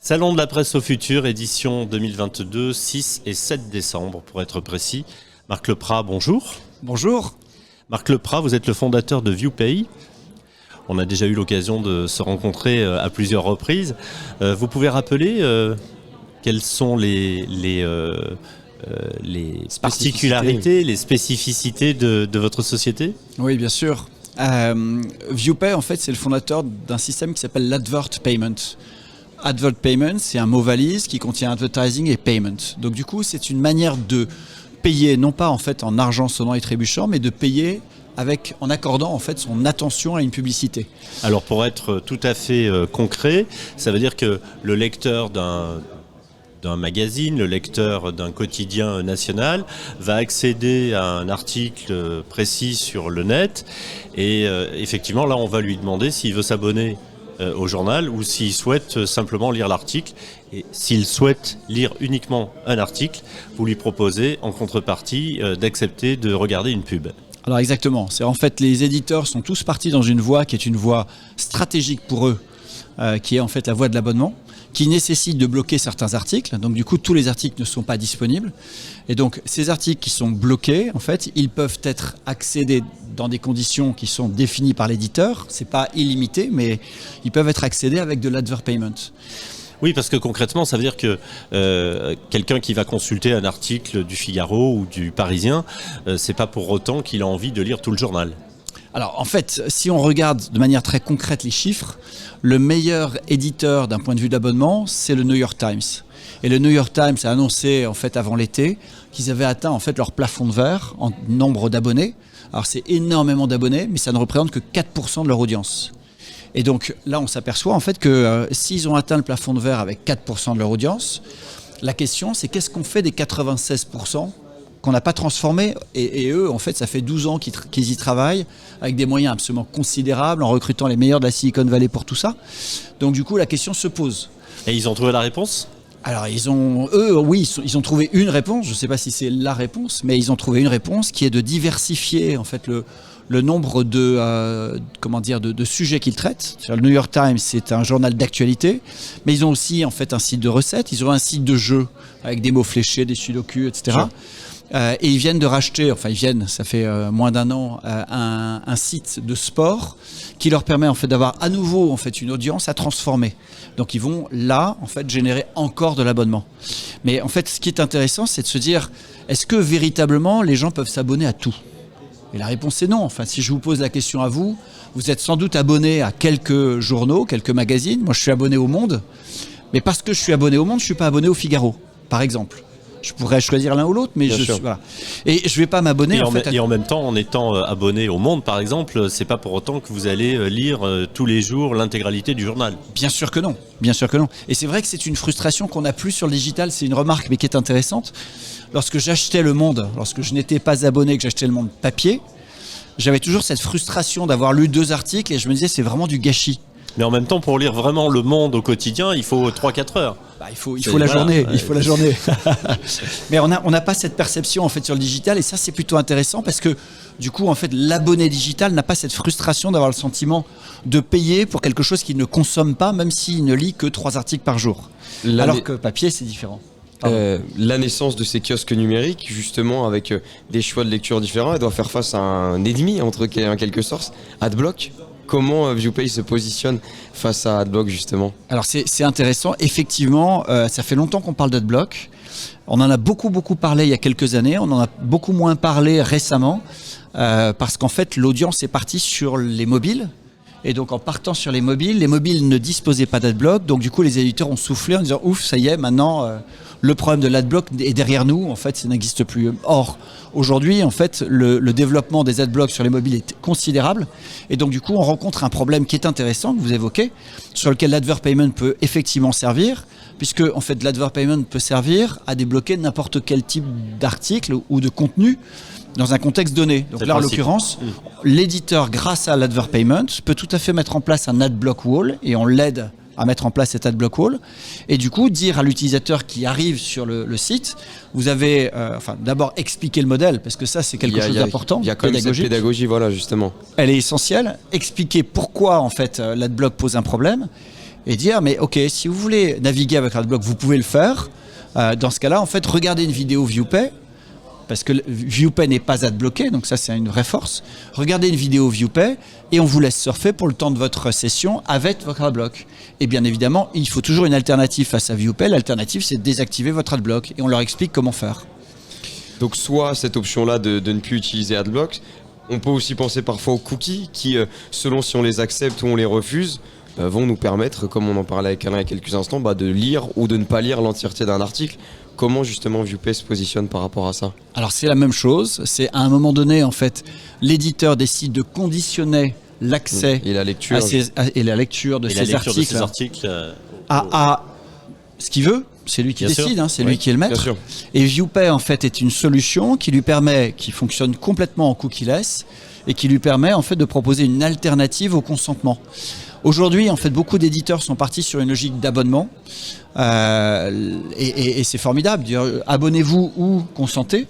Salon de la presse au futur, édition 2022, 6 et 7 décembre pour être précis. Marc Leprat, bonjour. Bonjour. Marc Leprat, vous êtes le fondateur de ViewPay. On a déjà eu l'occasion de se rencontrer à plusieurs reprises. Vous pouvez rappeler quelles sont les particularités, les spécificités de votre société ? Oui, bien sûr. ViewPay, en fait, c'est le fondateur d'un système qui s'appelle l'Advert Payment. Advert Payment, c'est un mot valise qui contient advertising et payment. Donc du coup, c'est une manière de payer, non pas en fait en argent sonnant et trébuchant, mais de payer en accordant en fait son attention à une publicité. Alors pour être tout à fait concret, ça veut dire que le lecteur d'un magazine, le lecteur d'un quotidien national va accéder à un article précis sur le net et effectivement là on va lui demander s'il veut s'abonner au journal ou s'il souhaite simplement lire l'article. Et s'il souhaite lire uniquement un article, vous lui proposez en contrepartie d'accepter de regarder une pub. Alors exactement, c'est en fait les éditeurs sont tous partis dans une voie qui est une voie stratégique pour eux, qui est en fait la voie de l'abonnement, qui nécessite de bloquer certains articles. Donc du coup, tous les articles ne sont pas disponibles. Et donc ces articles qui sont bloqués, en fait, ils peuvent être accédés dans des conditions qui sont définies par l'éditeur. C'est pas illimité, mais ils peuvent être accédés avec de l'advert payment. Oui, parce que concrètement, ça veut dire que quelqu'un qui va consulter un article du Figaro ou du Parisien, c'est pas pour autant qu'il a envie de lire tout le journal. Alors en fait, si on regarde de manière très concrète les chiffres, le meilleur éditeur d'un point de vue d'abonnement, c'est le New York Times. Et le New York Times a annoncé en fait avant l'été qu'ils avaient atteint en fait leur plafond de verre en nombre d'abonnés. Alors c'est énormément d'abonnés, mais ça ne représente que 4% de leur audience. Et donc là, on s'aperçoit en fait que s'ils ont atteint le plafond de verre avec 4% de leur audience, la question c'est qu'est-ce qu'on fait des 96% qu'on n'a pas transformé et eux, en fait, ça fait 12 ans qu'ils y travaillent avec des moyens absolument considérables en recrutant les meilleurs de la Silicon Valley pour tout ça. Donc du coup, la question se pose. Et ils ont trouvé la réponse ? Alors ils ont trouvé une réponse. Je ne sais pas si c'est la réponse, mais ils ont trouvé une réponse qui est de diversifier en fait le nombre de sujets qu'ils traitent. Le New York Times, c'est un journal d'actualité, mais ils ont aussi en fait un site de recettes, ils ont un site de jeux avec des mots fléchés, des sudoku, etc. Sure. Et ils viennent de racheter, ça fait moins d'un an, un site de sport qui leur permet en fait d'avoir à nouveau en fait une audience à transformer. Donc ils vont là en fait générer encore de l'abonnement. Mais en fait, ce qui est intéressant, c'est de se dire, est-ce que véritablement les gens peuvent s'abonner à tout ? Et la réponse est non. Enfin, si je vous pose la question à vous, vous êtes sans doute abonné à quelques journaux, quelques magazines. Moi, je suis abonné au Monde, mais parce que je suis abonné au Monde, je suis pas abonné au Figaro, par exemple. Je pourrais choisir l'un ou l'autre, mais voilà. Et je vais pas m'abonner. Et en même temps, en étant abonné au Monde, par exemple, c'est pas pour autant que vous allez lire tous les jours l'intégralité du journal. Bien sûr que non. Bien sûr que non. Et c'est vrai que c'est une frustration qu'on n'a plus sur le digital. C'est une remarque, mais qui est intéressante. Lorsque j'achetais le Monde, lorsque je n'étais pas abonné, que j'achetais le Monde papier, j'avais toujours cette frustration d'avoir lu 2 articles et je me disais c'est vraiment du gâchis. Mais en même temps, pour lire vraiment Le Monde au quotidien, il faut 3-4 heures. Il faut la journée. Il faut la journée. Mais on n'a pas cette perception en fait sur le digital et ça c'est plutôt intéressant parce que du coup en fait l'abonné digital n'a pas cette frustration d'avoir le sentiment de payer pour quelque chose qu'il ne consomme pas même s'il ne lit que 3 articles par jour. Alors que papier c'est différent. La naissance de ces kiosques numériques, justement, avec des choix de lecture différents, elle doit faire face à un ennemi, en quelque sorte, Adblock. Comment ViewPay se positionne face à Adblock, justement ? Alors, c'est intéressant. Effectivement, ça fait longtemps qu'on parle d'Adblock. On en a beaucoup parlé il y a quelques années. On en a beaucoup moins parlé récemment parce qu'en fait, l'audience est partie sur les mobiles. Et donc, en partant sur les mobiles ne disposaient pas d'Adblock. Donc, du coup, les éditeurs ont soufflé en disant « Ouf, ça y est, maintenant, le problème de l'Adblock est derrière nous. En fait, ça n'existe plus. » Or, aujourd'hui, en fait, le développement des Adblocks sur les mobiles est considérable. Et donc, du coup, on rencontre un problème qui est intéressant, que vous évoquez, sur lequel l'Advert Payment peut effectivement servir, puisque, en fait, l'Advert Payment peut servir à débloquer n'importe quel type d'article ou de contenu dans un contexte donné. Donc là, en l'occurrence, l'éditeur, grâce à l'Advert Payment, peut tout à fait mettre en place un Adblock Wall et on l'aide à mettre en place cet Adblock Wall et du coup dire à l'utilisateur qui arrive sur le site, vous avez d'abord expliquer le modèle parce que ça c'est quelque chose d'important. Il y a quand même cette pédagogie, voilà justement. Elle est essentielle. Expliquer pourquoi en fait l'Adblock pose un problème et dire mais ok, si vous voulez naviguer avec AdBlock, vous pouvez le faire. Dans ce cas-là, en fait, regardez une vidéo ViewPay, parce que ViewPay n'est pas adblocké, donc ça c'est une vraie force. Regardez une vidéo ViewPay et on vous laisse surfer pour le temps de votre session avec votre AdBlock. Et bien évidemment, il faut toujours une alternative face à ViewPay. L'alternative, c'est de désactiver votre AdBlock et on leur explique comment faire. Donc soit cette option-là de ne plus utiliser AdBlock, on peut aussi penser parfois aux cookies qui, selon si on les accepte ou on les refuse, vont nous permettre, comme on en parlait avec Alain il y a quelques instants, de lire ou de ne pas lire l'entièreté d'un article. Comment justement ViewPay se positionne par rapport à ça? Alors c'est la même chose, c'est à un moment donné en fait, l'éditeur décide de conditionner l'accès et la lecture, et la lecture de ces articles à ce qu'il veut. C'est lui qui décide, hein, c'est lui qui est le maître. Et ViewPay en fait est une solution qui lui permet, qui fonctionne complètement en cookieless et qui lui permet en fait de proposer une alternative au consentement. Aujourd'hui, en fait, beaucoup d'éditeurs sont partis sur une logique d'abonnement et c'est formidable. Dire, abonnez-vous ou consentez.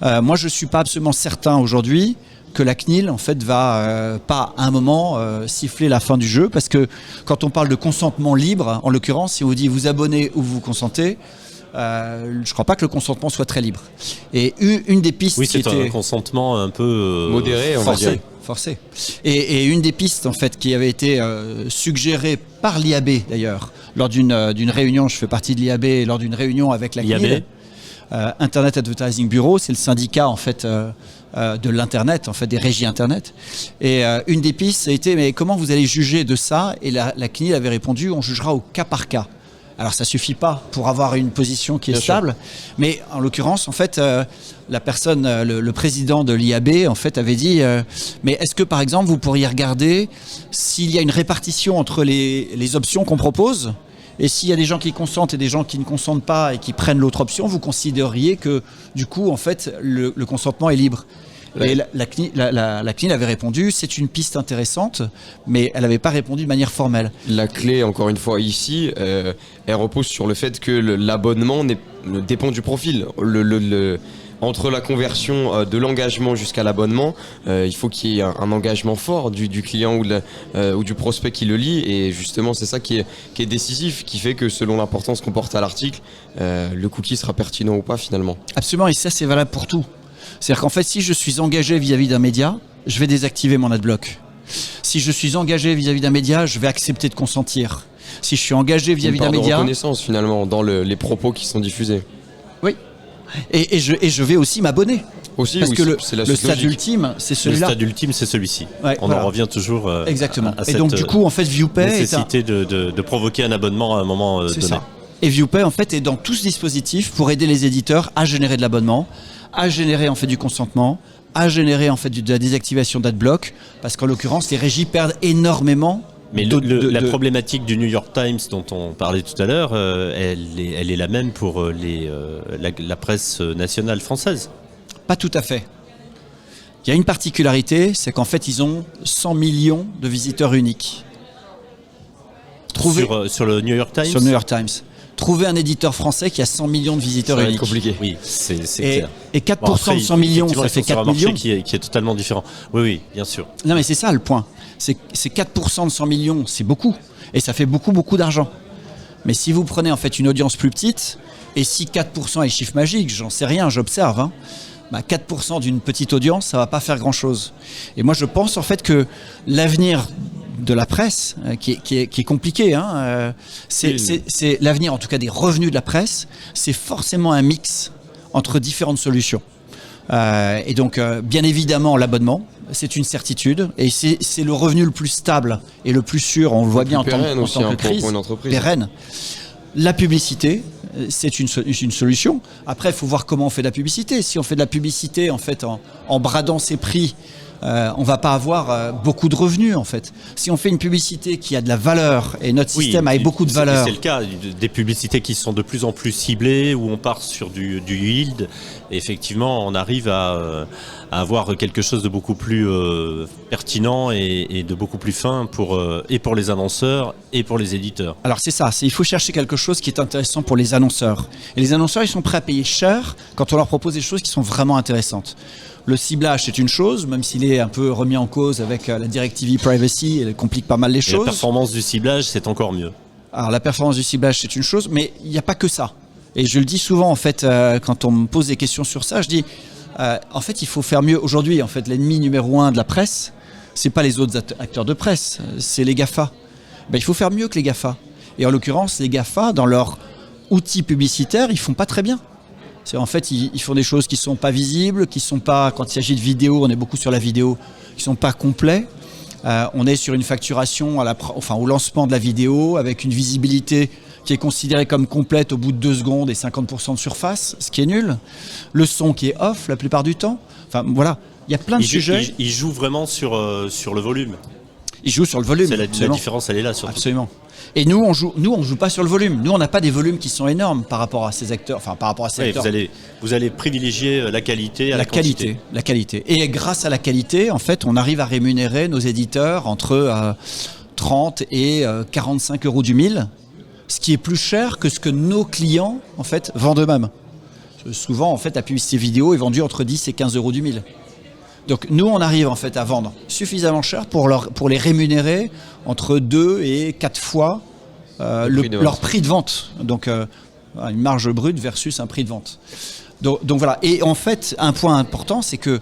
Moi, je suis pas absolument certain aujourd'hui que la CNIL en fait va pas à un moment siffler la fin du jeu, parce que quand on parle de consentement libre, en l'occurrence, si on vous dit vous abonnez ou vous consentez, je crois pas que le consentement soit très libre. Et une des pistes qui était un consentement un peu modéré, on va dire. Forcé. Et une des pistes en fait qui avait été suggérée par l'IAB d'ailleurs lors d'une réunion, je fais partie de l'IAB, lors d'une réunion avec la CNIL, Internet Advertising Bureau, c'est le syndicat en fait de l'internet, en fait des régies internet. Et une des pistes a été mais comment vous allez juger de ça? Et la CNIL avait répondu on jugera au cas par cas. Alors ça suffit pas pour avoir une position qui est stable, mais en l'occurrence en fait la personne, le président de l'IAB en fait avait dit mais est-ce que par exemple vous pourriez regarder s'il y a une répartition entre les options qu'on propose, et s'il y a des gens qui consentent et des gens qui ne consentent pas et qui prennent l'autre option, vous considériez que du coup en fait le consentement est libre. Et la CNIL avait répondu, c'est une piste intéressante, mais elle n'avait pas répondu de manière formelle. La clé, encore une fois, ici, elle repose sur le fait que l'abonnement dépend du profil. Entre la conversion de l'engagement jusqu'à l'abonnement, il faut qu'il y ait un engagement fort du client ou du prospect qui le lit, et justement c'est ça qui est décisif, qui fait que selon l'importance qu'on porte à l'article, le cookie sera pertinent ou pas finalement. Absolument, et ça c'est valable pour tout. C'est-à-dire qu'en fait, si je suis engagé vis-à-vis d'un média, je vais désactiver mon adblock. Si je suis engagé vis-à-vis d'un média, je vais accepter de consentir. Si je suis engagé vis-à-vis d'un média... de reconnaissance finalement dans les propos qui sont diffusés. Oui. Et je vais aussi m'abonner. Aussi, parce oui, que le stade ultime, c'est celui-là. Le stade ultime, c'est celui-ci. Ouais, on en revient toujours exactement. à et cette donc du coup, en fait, ViewPay nécessité de provoquer un abonnement à un moment donné. Ça. Et ViewPay, en fait, est dans tout ce dispositif pour aider les éditeurs à générer de l'abonnement, à générer en fait du consentement, à générer en fait de la désactivation d'adblock, parce qu'en l'occurrence, les régies perdent énormément. Mais la problématique du New York Times dont on parlait tout à l'heure, elle est la même pour la presse nationale française. Pas tout à fait. Il y a une particularité, c'est qu'en fait, ils ont 100 millions de visiteurs uniques. Sur le New York Times. Sur le New York Times. Trouver un éditeur français qui a 100 millions de visiteurs uniques. C'est compliqué. Oui, c'est clair. Et 4% de 100 millions, ça fait 4 millions. Qui est totalement différent. Oui, bien sûr. Non, mais c'est ça le point. C'est 4% de 100 millions, c'est beaucoup. Et ça fait beaucoup, beaucoup d'argent. Mais si vous prenez en fait une audience plus petite, et si 4% est chiffre magique, j'en sais rien, j'observe, hein, 4% d'une petite audience, ça va pas faire grand-chose. Et moi, je pense en fait que l'avenir de la presse, qui est compliqué, hein, c'est l'avenir en tout cas des revenus de la presse, c'est forcément un mix entre différentes solutions. Et donc, bien évidemment, l'abonnement, c'est une certitude, et c'est le revenu le plus stable et le plus sûr, on le voit bien en tant que crise, pour une entreprise. Pérenne. La publicité, c'est une solution. Après, il faut voir comment on fait de la publicité. Si on fait de la publicité en fait en bradant ses prix, on va pas avoir beaucoup de revenus en fait. Si on fait une publicité qui a de la valeur, et notre système a beaucoup de valeur. C'est le cas des publicités qui sont de plus en plus ciblées, où on part sur du yield. Et effectivement, on arrive à avoir quelque chose de beaucoup plus pertinent et de beaucoup plus fin pour les annonceurs et pour les éditeurs. Alors c'est ça, il faut chercher quelque chose qui est intéressant pour les annonceurs. Et les annonceurs, ils sont prêts à payer cher quand on leur propose des choses qui sont vraiment intéressantes. Le ciblage, c'est une chose, même s'il est un peu remis en cause avec la directive e-privacy, elle complique pas mal les choses. Et la performance du ciblage, c'est encore mieux. Alors la performance du ciblage, c'est une chose, mais il n'y a pas que ça. Et je le dis souvent, en fait, quand on me pose des questions sur ça, je dis, en fait, il faut faire mieux. Aujourd'hui, en fait, l'ennemi numéro 1 de la presse, c'est pas les autres acteurs de presse, c'est les GAFA. Ben, il faut faire mieux que les GAFA. Et en l'occurrence, les GAFA, dans leurs outils publicitaires, ils font pas très bien. En fait, ils font des choses qui sont pas visibles, qui sont pas, quand il s'agit de vidéo, on est beaucoup sur la vidéo, qui sont pas complets. On est sur une facturation au lancement de la vidéo avec une visibilité qui est considérée comme complète au bout de 2 secondes et 50% de surface, ce qui est nul. Le son qui est off la plupart du temps. Enfin voilà, il y a plein de sujets. Il joue vraiment sur le volume. Il joue sur le volume. La différence, elle est là surtout. Absolument. Et nous, on joue pas sur le volume. Nous, on n'a pas des volumes qui sont énormes par rapport à ces acteurs. Enfin, par rapport à ces acteurs. Vous allez privilégier la qualité à la quantité. La qualité. Et grâce à la qualité, en fait, on arrive à rémunérer nos éditeurs entre 30 et 45 euros du 1000, ce qui est plus cher que ce que nos clients, en fait, vendent eux-mêmes. Souvent, en fait, la publicité vidéo est vendue entre 10 et 15 euros du 1000. Donc nous, on arrive en fait à vendre suffisamment cher pour les rémunérer entre 2 et 4 fois leur prix de vente. Donc une marge brute versus un prix de vente. Donc voilà. Et en fait, un point important, c'est que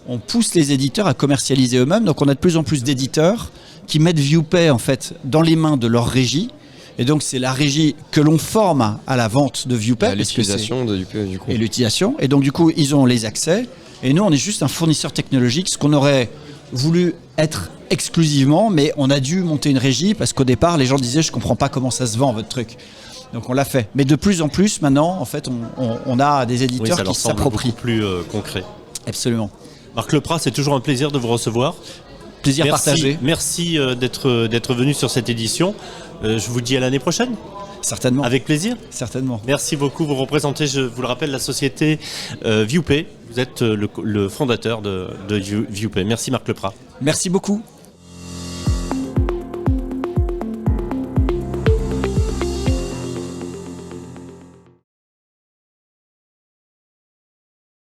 on pousse les éditeurs à commercialiser eux-mêmes. Donc on a de plus en plus d'éditeurs qui mettent ViewPay en fait dans les mains de leur régie. Et donc c'est la régie que l'on forme à la vente de ViewPay. L'utilisation du coup. Et l'utilisation. Et donc du coup, ils ont les accès. Et nous, on est juste un fournisseur technologique, ce qu'on aurait voulu être exclusivement, mais on a dû monter une régie parce qu'au départ, les gens disaient « je comprends pas comment ça se vend votre truc ». Donc on l'a fait. Mais de plus en plus, maintenant, en fait, on a des éditeurs qui s'approprient. Beaucoup plus concret. Absolument. Marc Leprat, c'est toujours un plaisir de vous recevoir. Plaisir partagé. Merci d'être venu sur cette édition. Je vous dis à l'année prochaine. Certainement. Avec plaisir. Certainement. Merci beaucoup. Vous représentez, je vous le rappelle, la société ViewPay. Vous êtes le fondateur de ViewPay. Merci Marc Leprat. Merci beaucoup.